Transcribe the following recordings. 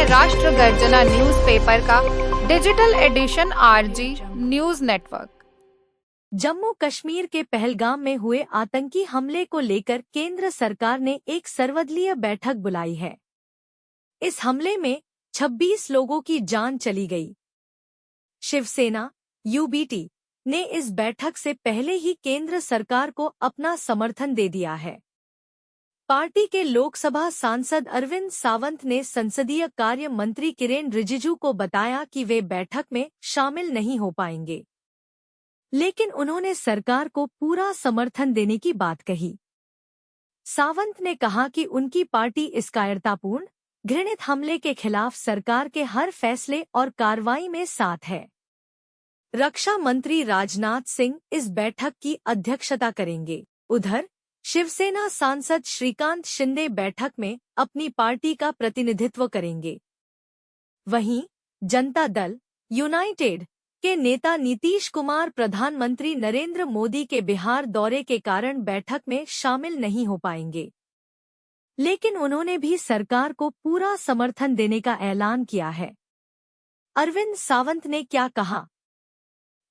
है राष्ट्र गर्जना न्यूज़पेपर का digital edition RG news network. Jammu Kashmir के पहलगाम में हुए आतंकी हमले को लेकर केंद्र सरकार ने एक सर्वदलीय बैठक बुलाई है। इस हमले में 26 लोगों की जान चली गई। शिवसेना यूबीटी ने इस बैठक से पहले ही केंद्र सरकार को अपना समर्थन दे दिया है। पार्टी के लोकसभा सांसद अरविंद सावंत ने संसदीय कार्य मंत्री किरेन रिजिजू को बताया कि वे बैठक में शामिल नहीं हो पाएंगे, लेकिन उन्होंने सरकार को पूरा समर्थन देने की बात कही। सावंत ने कहा कि उनकी पार्टी इस कायरतापूर्ण, घृणित हमले के खिलाफ सरकार के हर फैसले और कार्रवाई में साथ है। रक्षा मंत्री राजनाथ सिंह इस बैठक की अध्यक्षता करेंगे। उधर शिवसेना सांसद श्रीकांत शिंदे बैठक में अपनी पार्टी का प्रतिनिधित्व करेंगे। वहीं जनता दल यूनाइटेड के नेता नीतीश कुमार प्रधानमंत्री नरेंद्र मोदी के बिहार दौरे के कारण बैठक में शामिल नहीं हो पाएंगे, लेकिन उन्होंने भी सरकार को पूरा समर्थन देने का ऐलान किया है। अरविंद सावंत ने क्या कहा?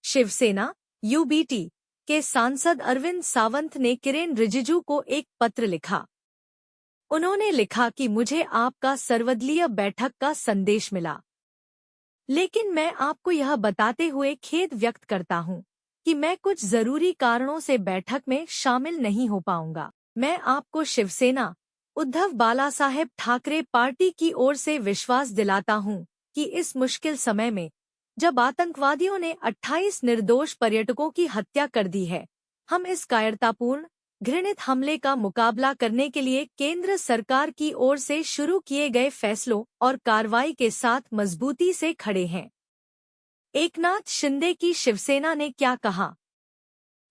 शिवसेना यूबीटी के सांसद अरविंद सावंत ने किरेन रिजिजू को एक पत्र लिखा। उन्होंने लिखा कि मुझे आपका सर्वदलीय बैठक का संदेश मिला, लेकिन मैं आपको यह बताते हुए खेद व्यक्त करता हूं कि मैं कुछ जरूरी कारणों से बैठक में शामिल नहीं हो पाऊंगा। मैं आपको शिवसेना उद्धव बालासाहेब ठाकरे पार्टी की ओर से विश्वास दिलाता हूं कि इस मुश्किल समय में, जब आतंकवादियों ने 28 निर्दोष पर्यटकों की हत्या कर दी है, हम इस कायरतापूर्ण, घृणित हमले का मुकाबला करने के लिए केंद्र सरकार की ओर से शुरू किए गए फैसलों और कार्रवाई के साथ मजबूती से खड़े हैं। एकनाथ शिंदे की शिवसेना ने क्या कहा?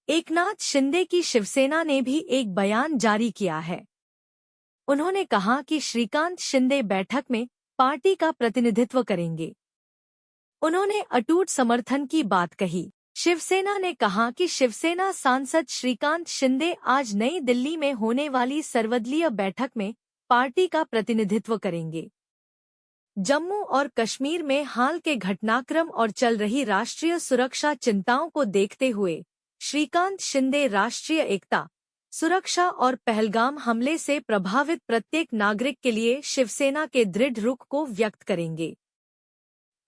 एकनाथ शिंदे की शिवसेना ने भी एक बयान जारी किया है। उन्होंने कहा कि श्रीकांत शिंदे बैठक में पार्टी का प्रतिनिधित्व करेंगे। उन्होंने अटूट समर्थन की बात कही। शिवसेना ने कहा कि शिवसेना सांसद श्रीकांत शिंदे आज नई दिल्ली में होने वाली सर्वदलीय बैठक में पार्टी का प्रतिनिधित्व करेंगे। जम्मू और कश्मीर में हाल के घटनाक्रम और चल रही राष्ट्रीय सुरक्षा चिंताओं को देखते हुए श्रीकांत शिंदे राष्ट्रीय एकता, सुरक्षा और पहलगाम हमले से प्रभावित प्रत्येक नागरिक के लिए शिवसेना के दृढ़ रुख को व्यक्त करेंगे।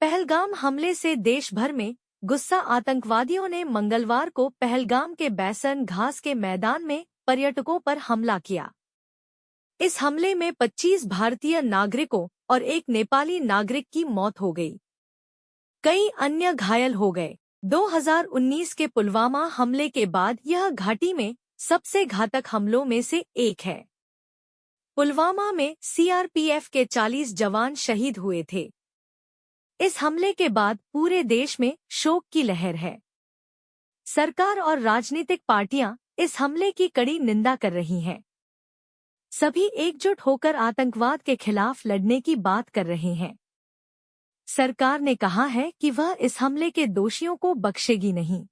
पहलगाम हमले से देश भर में गुस्सा आतंकवादियों ने मंगलवार को पहलगाम के बैसन घास के मैदान में पर्यटकों पर हमला किया। इस हमले में 25 भारतीय नागरिकों और एक नेपाली नागरिक की मौत हो गई। कई अन्य घायल हो गए। 2019 के पुलवामा हमले के बाद यह घाटी में सबसे घातक हमलों में से एक है। पुलवामा में सीआरपीएफ के 40 जवान शहीद हुए थे। इस हमले के बाद पूरे देश में शोक की लहर है। सरकार और राजनीतिक पार्टियां इस हमले की कड़ी निंदा कर रही हैं। सभी एकजुट होकर आतंकवाद के खिलाफ लड़ने की बात कर रहे हैं। सरकार ने कहा है कि वह इस हमले के दोषियों को बख्शेगी नहीं।